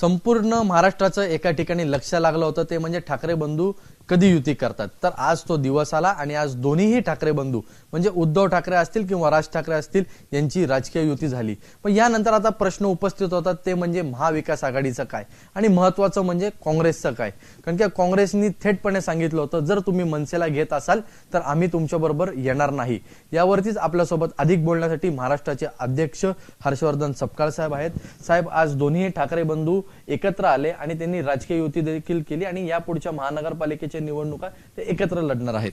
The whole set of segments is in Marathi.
संपूर्ण महाराष्ट्राचं एका ठिकाणी लक्ष लागलं होतं, ते म्हणजे ठाकरे बंधू कधी युती करतात. तर आज तो दिवस आला आणि आज दोन्हीही ठाकरे बंधू म्हणजे उद्धव ठाकरे असतील किंवा राज ठाकरे असतील यांची राजकीय युती झाली. पण यानंतर आता प्रश्न उपस्थित होतात ते म्हणजे महाविकास आघाडीचं काय आणि महत्वाचं म्हणजे काँग्रेसचं काय. कारण की काँग्रेसनी थेटपणे सांगितलं होतं, जर तुम्ही मनसेला घेत असाल तर आम्ही तुमच्याबरोबर येणार नाही. यावरतीच आपल्यासोबत अधिक बोलण्यासाठी महाराष्ट्राचे अध्यक्ष हर्षवर्धन सपकाळ साहेब आहेत. साहेब, आज दोन्ही ठाकरे बंधू एकत्र आले आणि त्यांनी राजकीय युती देखील केली आणि यापुढच्या महानगरपालिकेच्या निवडणुका ते एकत्र लढणार आहेत.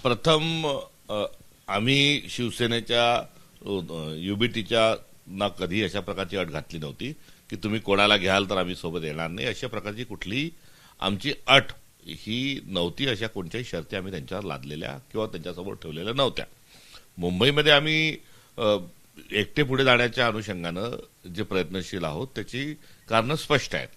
प्रथम आम्ही शिवसेनेच्या युबीटीच्या ना कधी अशा प्रकारची अट घातली नव्हती की तुम्ही कोणाला घ्याल तर आम्ही सोबत येणार नाही. अशा प्रकारची कुठलीही आमची अट ही नव्हती. अशा कोणत्याही शर्ती आम्ही त्यांच्यावर लादलेल्या किंवा त्यांच्यासमोर ठेवलेल्या नव्हत्या. मुंबईमध्ये आम्ही एकटे पुढे जाण्याच्या अनुषंगानं जे प्रयत्नशील आहोत त्याची कारणं स्पष्ट आहेत.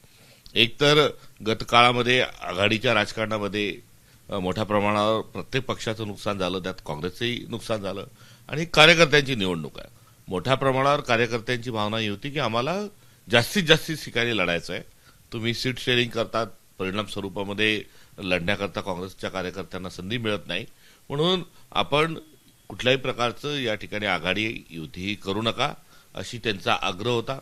एक तर गत काळामध्ये आघाडीच्या राजकारणामध्ये मोठ्या प्रमाणावर प्रत्येक पक्षाचं नुकसान झालं, त्यात काँग्रेसचंही नुकसान झालं आणि कार्यकर्त्यांची निवडणूक आहे. मोठ्या प्रमाणावर कार्यकर्त्यांची भावना ही होती की आम्हाला जास्तीत जास्त ठिकाणी लढायचं आहे. तुम्ही सीट शेअरिंग करतात, परिणाम स्वरूपामध्ये लढण्याकरता काँग्रेसच्या कार्यकर्त्यांना संधी मिळत नाही, म्हणून आपण कुठल्याही प्रकारचं या ठिकाणी आघाडी युती करू नका अशी त्यांचा आग्रह होता.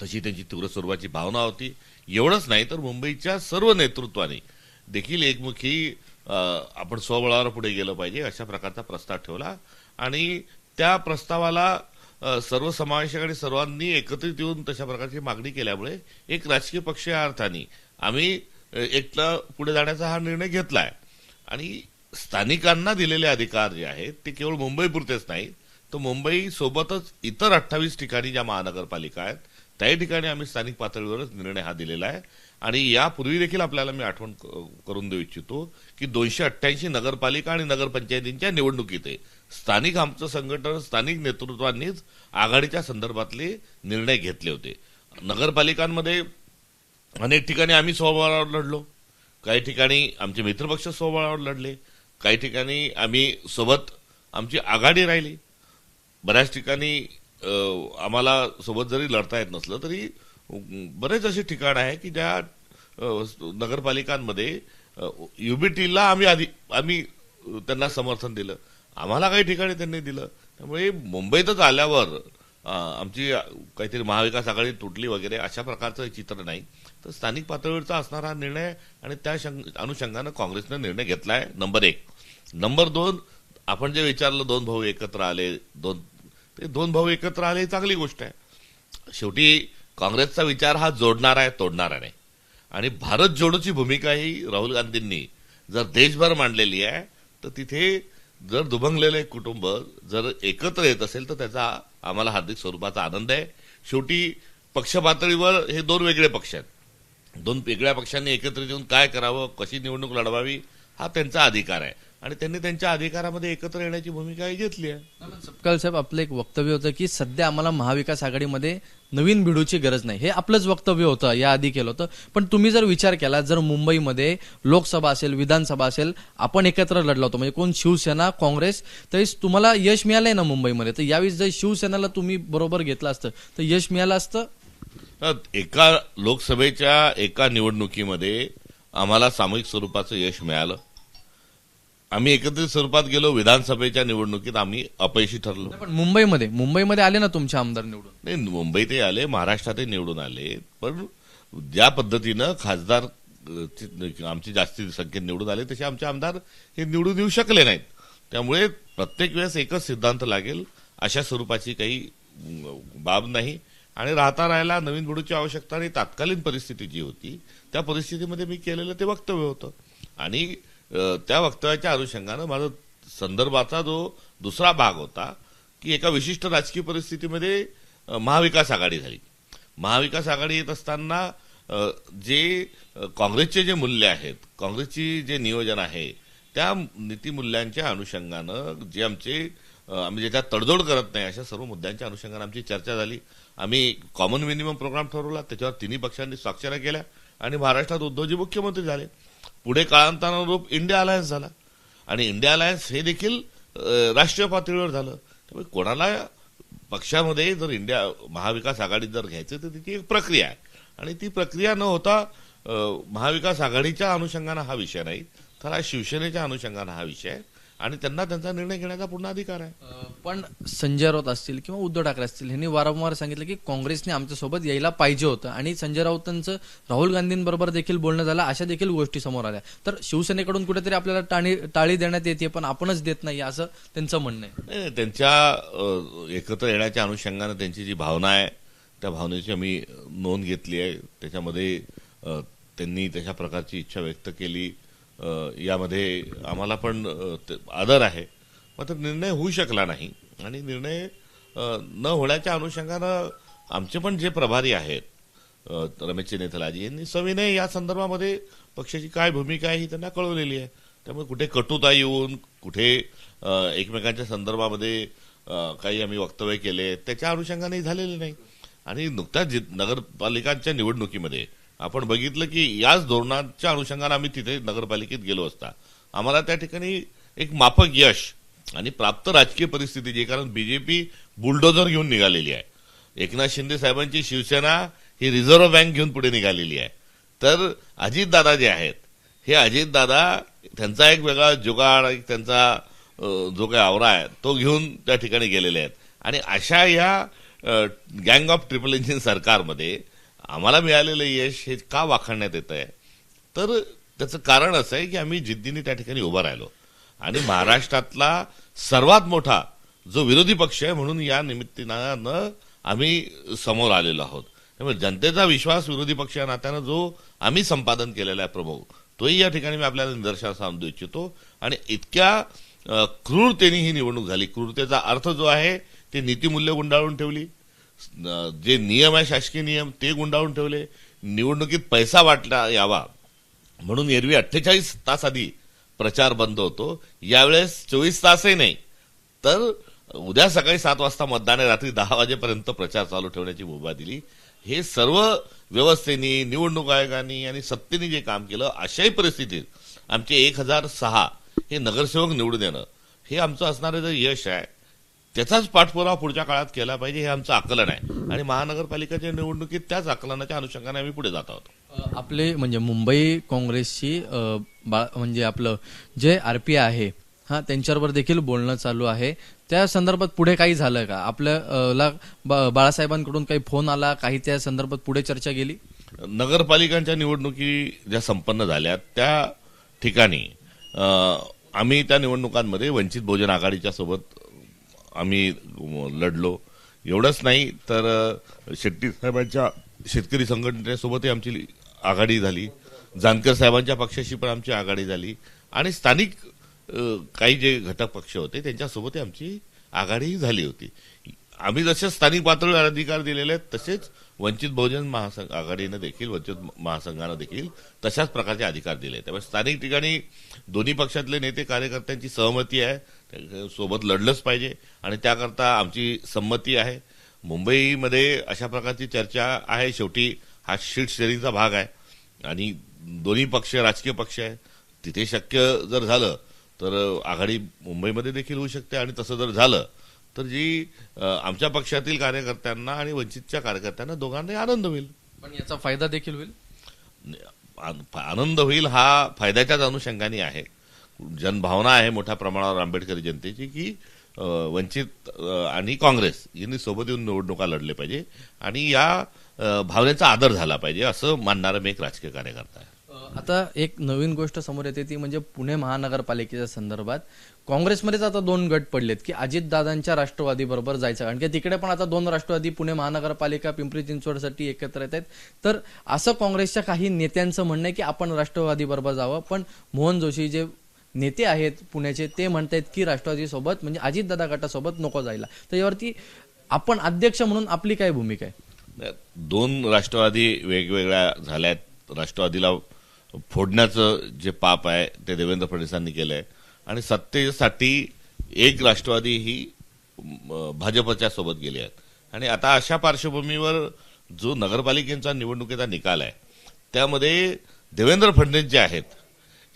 तशी त्यांची तीव्र स्वरूपाची भावना होती. एवढंच नाही तर मुंबईच्या सर्व नेतृत्वाने देखील एकमुखी आपण स्वबळावर पुढे गेलं पाहिजे अशा प्रकारचा प्रस्ताव ठेवला आणि त्या प्रस्तावाला सर्वसमावेशक आणि सर्वांनी एकत्रित येऊन तशा प्रकारची मागणी केल्यामुळे एक राजकीय पक्ष या अर्थाने आम्ही एकटा पुढे जाण्याचा हा निर्णय घेतलाय. आणि स्थानिकांना दिलेले अधिकार जे आहेत ते केवळ मुंबईपुरतेच नाही तर मुंबई सोबतच इतर 28 ठिकाणी ज्या महानगरपालिका आहेत त्याही ठिकाणी आम्ही स्थानिक पातळीवरच निर्णय हा दिलेला आहे. आणि यापूर्वी देखील आपल्याला मी आठवण करून देऊ इच्छितो की 288 नगरपालिका आणि नगरपंचायतींच्या निवडणुकीत स्थानिक आमचं संघटन स्थानिक नेतृत्वांनीच आघाडीच्या संदर्भातले निर्णय घेतले होते. नगरपालिकांमध्ये अनेक ठिकाणी आम्ही स्वबळावर लढलो, काही ठिकाणी आमचे मित्रपक्ष स्वबळावर लढले, काही ठिकाणी आम्ही सोबत आमची आघाडी राहिली. बऱ्याच ठिकाणी आम्हाला सोबत जरी लढता येत नसलं तरी बरेच असे ठिकाण आहे की ज्या नगरपालिकांमध्ये युबीटीला आम्ही त्यांना समर्थन दिलं, आम्हाला काही ठिकाणी त्यांनी दिलं. त्यामुळे मुंबईतच आल्यावर आमची काहीतरी महाविकास आघाडी तुटली वगैरे अशा प्रकारचं चित्र नाही तर स्थानिक पातळीवरचा असणारा निर्णय आणि त्या अनुषंगानं काँग्रेसनं निर्णय घेतलाय. नंबर 1. नंबर 2, आपण जे विचारलं दोन भाऊ एकत्र आले, दोन भाऊ एकत्र आले ही चांगली गोष्ट आहे. शेवटी काँग्रेसचा विचार हा जोडणारा आहे, तोडणारा नाही. आणि भारत जोडोची भूमिका ही राहुल गांधींनी जर देशभर मांडलेली आहे तर तिथे जर दुभंगलेले कुटुंब जर एकत्र येत असेल तर त्याचा आम्हाला हार्दिक स्वरूपाचा आनंद आहे. शेवटी पक्ष पातळीवर हे दोन वेगळे पक्ष आहेत. दोन वेगळ्या पक्षांनी एकत्रित येऊन काय करावं, कशी निवडणूक लढवावी हा त्यांचा अधिकार आहे आणि त्यांनी त्यांच्या अधिकारामध्ये एकत्र येण्याची भूमिका घेतली आहे. सपकाळ साहेब, आपलं एक वक्तव्य होतं की सध्या आम्हाला महाविकास आघाडीमध्ये नवीन भिडूची गरज नाही, हे आपलंच वक्तव्य होतं, याआधी केलं होतं. पण तुम्ही जर विचार केला, जर मुंबईमध्ये लोकसभा असेल, विधानसभा असेल, आपण एकत्र लढलो होतो म्हणजे कोण शिवसेना काँग्रेस, तरी तुम्हाला यश मिळालंय ना मुंबईमध्ये. तर यावेळी जर शिवसेनेला तुम्ही बरोबर घेतलं असतं तर यश मिळालं असतं. एका लोकसभेच्या एका निवडणुकीमध्ये आम्हाला सामूहिक स्वरूपाचं यश मिळालं. आम्ही एकत्रित स्वरूपात गेलो. विधानसभेच्या निवडणुकीत आम्ही अपयशी ठरलो. पण मुंबईमध्ये आले ना तुमचे आमदार निवडून. नाही, मुंबईतही आले, महाराष्ट्रातही निवडून आले. पण ज्या पद्धतीनं खासदार आमची जास्ती संख्येत निवडून आले तसे आमचे आमदार हे निवडून येऊ शकले नाहीत. त्यामुळे प्रत्येक वेळेस एकच सिद्धांत लागेल अशा स्वरूपाची काही बाब नाही. आणि राहायला नवीन भिडूची आवश्यकता आणि तात्कालीन परिस्थिती जी होती त्या परिस्थितीमध्ये मी केलेलं ते वक्तव्य होतं. आणि त्या वक्तव्याच्या अनुषंगानं माझा संदर्भाचा जो दुसरा भाग होता की एका विशिष्ट राजकीय परिस्थितीमध्ये महाविकास आघाडी झाली. महाविकास आघाडी येत असताना जे काँग्रेसचे जे मूल्य आहेत, काँग्रेसची जे नियोजन आहे त्या नीतिमूल्यांच्या अनुषंगानं जे आम्ही ज्याच्यात तडजोड करत नाही अशा सर्व मुद्द्यांच्या अनुषंगानं आमची चर्चा झाली. आम्ही कॉमन मिनिमम प्रोग्राम ठरवला, त्याच्यावर तिन्ही पक्षांनी स्वाक्षऱ्या केल्या आणि महाराष्ट्रात उद्धवजी मुख्यमंत्री झाले. पुढे काळांतरानुरूप इंडिया अलायन्स झाला आणि इंडिया अलायन्स हे देखील राष्ट्रीय पातळीवर झालं. त्यामुळे कोणाला पक्षामध्ये जर इंडिया महाविकास आघाडीत जर घ्यायचं तर त्याची एक प्रक्रिया आहे आणि ती प्रक्रिया न होता महाविकास आघाडीच्या अनुषंगानं हा विषय नाही तर हा शिवसेनेच्या अनुषंगानं हा विषय आहे आणि त्यांना त्यांचा निर्णय घेण्याचा पूर्ण अधिकार आहे. पण संजय राऊत असतील किंवा उद्धव ठाकरे असतील यांनी वारंवार सांगितलं की काँग्रेसने आमच्यासोबत यायला पाहिजे होतं आणि संजय राऊतांचं राहुल गांधींबरोबर देखील बोलणं झालं, अशा देखील गोष्टी समोर आल्या. तर शिवसेनेकडून कुठेतरी आपल्याला टाळी देण्यात येते पण आपणच देत नाही असं त्यांचं म्हणणं आहे. नाही, त्यांच्या एकत्र येण्याच्या अनुषंगानं त्यांची जी भावना आहे त्या भावनेची आम्ही नोंद घेतली आहे. त्याच्यामध्ये त्यांनी तशा प्रकारची इच्छा व्यक्त केली, यामध्ये आम्हाला पण आदर आहे. मात्र निर्णय होऊ शकला नाही आणि निर्णय न होण्याच्या अनुषंगानं आमचे पण जे प्रभारी आहेत रमेश चेन्नीथलाजी यांनी सविनय या संदर्भामध्ये पक्षाची काय भूमिका आहे ही त्यांना कळवलेली आहे. त्यामुळे कुठे कटुता येऊन कुठे एकमेकांच्या संदर्भामध्ये काही आम्ही वक्तव्य केले त्याच्या अनुषंगाने झालेले नाही. आणि नुकत्याच नगरपालिकांच्या निवडणुकीमध्ये आपण बघितलं की याच धोरणाच्या अनुषंगाने आम्ही तिथे नगरपालिकेत गेलो असता आम्हाला त्या ठिकाणी एक माफक यश आणि प्राप्त राजकीय परिस्थिती जी, कारण बीजेपी बुलडोझर घेऊन निघालेली आहे, एकनाथ शिंदे साहेबांची शिवसेना ही रिझर्व्ह बँक घेऊन पुढे निघालेली आहे. तर अजितदादा जे आहेत हे अजितदादा त्यांचा एक वेगळा जुगाड, एक त्यांचा जो काही आवरा आहे तो घेऊन त्या ठिकाणी गेलेले आहेत. आणि अशा या गँग ऑफ ट्रिपल इंजिन सरकारमध्ये आम्हाला मिळालेलं यश हे का वाखाणण्यात येत आहे तर त्याचं कारण असं आहे की आम्ही जिद्दीने त्या ठिकाणी उभं राहिलो आणि महाराष्ट्रातला सर्वात मोठा जो विरोधी पक्ष आहे म्हणून या निमित्तानं आम्ही समोर आलेलो आहोत. त्यामुळे जनतेचा विश्वास विरोधी पक्ष या नात्यानं जो आम्ही संपादन केलेला आहे प्रमुख, तोही या ठिकाणी मी आपल्याला निदर्शनास आणू इच्छितो. आणि इतक्या क्रूरतेने ही निवडणूक झाली. क्रूरतेचा अर्थ जो आहे ते नीतिमूल्य गुंडाळून ठेवली, जे नियम आहे शासकीय नियम ते गुंडाळून ठेवले, निवडणुकीत पैसा वाटला यावा म्हणून एरवी 48 तास आधी प्रचार बंद होतो, यावेळेस 24 तासही नाही तर उद्या सकाळी 7 वाजता मतदान आहे, रात्री 10 वाजेपर्यंत प्रचार चालू ठेवण्याची मुभा दिली. हे सर्व व्यवस्थेने, निवडणूक आयोगाने आणि सत्तेने जे काम केलं अशाही परिस्थितीत आमचे 1006 हे नगरसेवक निवडून येणं हे आमचं असणारं जे यश आहे त्याचाच पाठपुरावा पुढच्या काळात केला पाहिजे हे आमचं आकलन आहे. आणि महानगरपालिकेच्या निवडणुकीत त्याच आकलनाच्या अनुषंगाने आम्ही पुढे जात आहोत. आपले म्हणजे मुंबई काँग्रेसची म्हणजे आपलं जे RPI आहे हा त्यांच्यावर देखील बोलणं चालू आहे. त्या संदर्भात पुढे काही झालं का? आपल्याला बाळासाहेबांकडून काही फोन आला, काही त्या संदर्भात पुढे चर्चा गेली? नगरपालिकांच्या निवडणुकी ज्या संपन्न झाल्या त्या ठिकाणी आम्ही त्या निवडणुकांमध्ये वंचित बहुजन आघाडीच्या सोबत आम्ही लढलो. एवढंच नाही तर शेट्टी साहेबांच्या शेतकरी संघटनेसोबतही आमची आघाडी झाली, जानकर साहेबांच्या पक्षाशी पण आमची आघाडी झाली आणि स्थानिक काही जे घटक पक्ष होते त्यांच्यासोबतही आमची आघाडी झाली होती. आम्ही जसे स्थानिक पातळीवर अधिकार दिलेले आहेत तसेच वंचित बहुजन आघाडीनं देखील, वंचित महासंघानं देखील तशाच प्रकारचे अधिकार दिले. त्यामुळे स्थानिक ठिकाणी दोन्ही पक्षातले नेते कार्यकर्त्यांची सहमती आहे, सोबत लढलंच पाहिजे आणि त्याकरता आमची संमती आहे. मुंबईमध्ये अशा प्रकारची चर्चा आहे. शेवटी हा शीट शेअरिंगचा भाग आहे आणि दोन्ही पक्ष राजकीय पक्ष आहे. तिथे शक्य जर झालं तर आघाडी मुंबईमध्ये देखील होऊ शकते आणि तसं जर झालं तर जी आमच्या पक्षातील कार्यकर्त्यांना आणि वंचितच्या कार्यकर्त्यांना दोघांनाही आनंद होईल. पण याचा फायदा देखील होईल? आनंद होईल हा फायद्याच्याच अनुषंगाने आहे. जनभावना आहे मोठ्या प्रमाणावर आंबेडकरी जनतेची की वंचित आणि काँग्रेस यांनी सोबत येऊन निवडणुका लढले पाहिजे आणि या भावनेचा आदर झाला पाहिजे असं मानणारा मी एक राजकीय कार्यकर्ता आहे. आता एक नवीन गोष्ट समोर येते ती म्हणजे पुणे महानगरपालिकेच्या संदर्भात काँग्रेसमध्येच आता 2 गट पडलेत की अजितदादांच्या राष्ट्रवादी बरोबर जायचं, कारण की तिकडे पण आता 2 राष्ट्रवादी पुणे महानगरपालिका पिंपरी चिंचवडसाठी एकत्र येत आहेत. तर असं काँग्रेसच्या काही नेत्यांचं म्हणणं आहे की आपण राष्ट्रवादी बरोबर जावं, पण मोहन जोशी जे नेते आहेत पुण्याचे ते म्हणतात की राष्ट्रवादी सोबत म्हणजे अजितदादा गटासोबत नको जायला. तर यावरती आपण अध्यक्ष म्हणून आपली काय भूमिका आहे? 2 राष्ट्रवादी वेगवेगळ्या झाल्यात. राष्ट्रवादीला फोडण्याचं जे पाप आहे ते देवेंद्र फडणवीसांनी केलंय आणि सत्तेसाठी एक राष्ट्रवादी ही भाजपच्या सोबत गेली आहेत. आणि आता अशा पार्श्वभूमीवर जो नगरपालिकेचा निवडणुकीचा निकाल आहे त्यामध्ये देवेंद्र फडणवीस जे आहेत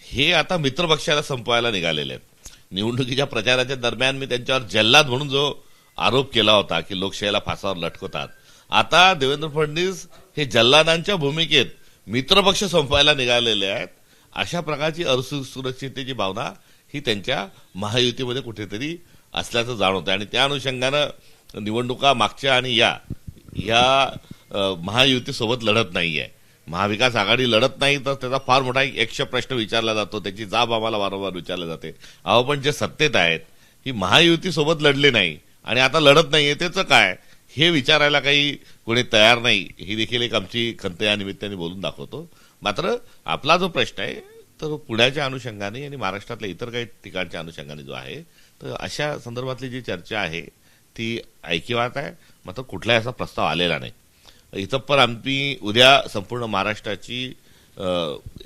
हे आता मित्रपक्षाला संपवायला निघालेले आहेत. निवडणुकीच्या प्रचाराच्या दरम्यान मी त्यांच्यावर जल्लाद म्हणून जो आरोप केला होता की लोकशाहीला फासावर लटकवतात, आता देवेंद्र फडणवीस हे जल्लादांच्या भूमिकेत मित्रपक्ष संपवायला निघालेले आहेत. अशा प्रकारची असुरक्षिततेची भावना ही त्यांच्या महायुतीमध्ये कुठेतरी असल्याचं जाणवतं आणि त्या अनुषंगानं निवडणुका मागच्या आणि या महायुतीसोबत लढत नाहीये. महाविकास आघाडी लढत नाही तर त्याचा फार मोठा एक प्रश्न विचारला जातो, त्याची जाब आम्हाला वारंवार विचारली जाते. अहो पण जे सत्तेत आहेत ही महायुतीसोबत लढले नाही आणि आता लढत नाहीये, त्याचं काय हे विचारायला काही कोणी तयार नाही. ही देखील एक आमची खंत या निमित्ताने बोलून दाखवतो. मात्र आपला जो प्रश्न आहे तर पुण्याच्या अनुषंगाने आणि महाराष्ट्रातल्या इतर काही ठिकाणच्या अनुषंगाने जो आहे, तर अशा संदर्भातली जी चर्चा आहे ती ऐकिवात आहे. मात्र कुठलाही असा प्रस्ताव आलेला नाही. इथं पण आम्ही उद्या संपूर्ण महाराष्ट्राची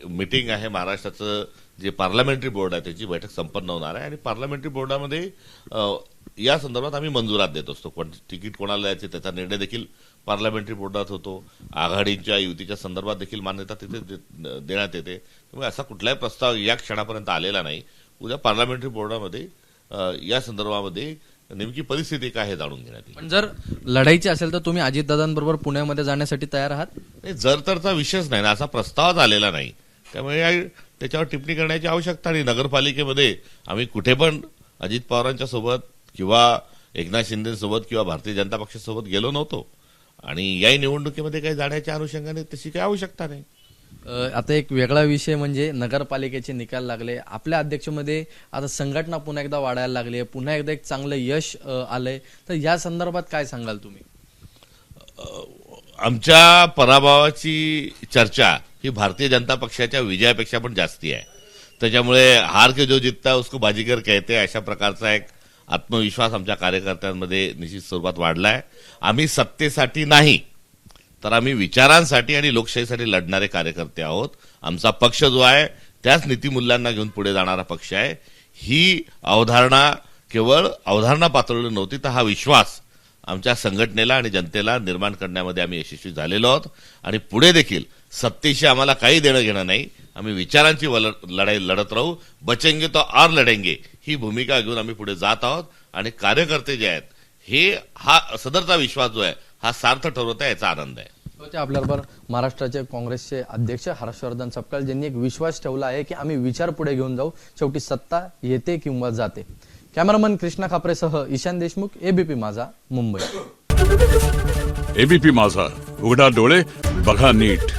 मीटिंग आहे. महाराष्ट्राचं जे पार्लमेंटरी बोर्ड आहे त्याची बैठक संपन्न होणार आहे आणि पार्लमेंटरी बोर्डामध्ये या संदर्भात आम्ही मंजुरात देत असतो. तिकीट कोणाला द्यायचे त्याचा निर्णय देखील पार्लमेंटरी बोर्डात होतो. आघाडींच्या युतीच्या संदर्भात देखील मान्यता तिथे देण्यात येते. त्यामुळे असा कुठलाही प्रस्ताव या क्षणापर्यंत आलेला नाही. उद्या पार्लमेंटरी बोर्डामध्ये या संदर्भामध्ये नेमकी परिस्थिती काय हे जाणून घेण्यात येईल. पण जर लढायची असेल तर तुम्ही अजितदादांबरोबर पुण्यामध्ये जाण्यासाठी तयार आहात? जर तरचा विषयच नाही ना, असा प्रस्तावच आलेला नाही. त्यामुळे त्याच्यावर टिप्पणी करण्याची आवश्यकता नाही. नगरपालिकेमध्ये आम्ही कुठे पण अजित पवारांच्या सोबत किंवा एकनाथ शिंदेसोबत किंवा भारतीय जनता पक्षासोबत गेलो नव्हतो आणि याही निवडणुकीमध्ये काही जाण्याच्या अनुषंगाने तशी काही आवश्यकता नाही. आता एक वेगळा विषय म्हणजे नगरपालिकेचे निकाल लागले. आपल्या अध्यक्षमध्ये आता संघटना पुन्हा एकदा वाढायला लागली आहे, पुन्हा एकदा एक चांगलं यश आलंय, तर या संदर्भात काय सांगाल तुम्ही? आमच्या पराभवाची चर्चा ही भारतीय जनता पक्षाच्या विजयापेक्षा पण जास्ती आहे. त्याच्यामुळे हार के जो जितता है उसको बाजीगर कहते, अशा प्रकारचा एक आत्मविश्वास आमच्या कार्यकर्त्यांमध्ये निश्चित स्वरूपात वाढला आहे. आम्ही सत्तेसाठी नाही तर आम्ही विचारांसाठी आणि लोकशाहीसाठी लढणारे कार्यकर्ते आहोत. आमचा पक्ष जो आहे त्याच नीतिमूल्यांना घेऊन पुढे जाणारा पक्ष आहे. ही अवधारणा केवळ अवधारणा पातळीवर नव्हती, तर हा विश्वास आमच्या संघटनेला आणि जनतेला निर्माण करण्यामध्ये आम्ही यशस्वी झालेलो आहोत आणि पुढे देखील सत्तेशी आम्हाला काही देणं घेणं नाही. आम्ही विचारांची लढाई लढत राहू. बचेंगे तो और लढेंगे ही भूमिका घेऊन आम्ही पुढे जात आहोत आणि कार्यकर्ते जे आहेत हे हा सदरचा विश्वास जो आहे हा सार्थ ठरवत आहे, याचा आनंद आहे. आपल्याबरोबर महाराष्ट्राचे काँग्रेसचे अध्यक्ष हर्षवर्धन सपकाळ ज्यांनी एक विश्वास ठेवला आहे की आम्ही विचार पुढे घेऊन जाऊ, शेवटी सत्ता येते किंवा जाते. कॅमेरामन कृष्णा खापरेसह ईशान देशमुख, एबीपी माझा, मुंबई. एबीपी माझा, उघडा डोळे बघा नीट.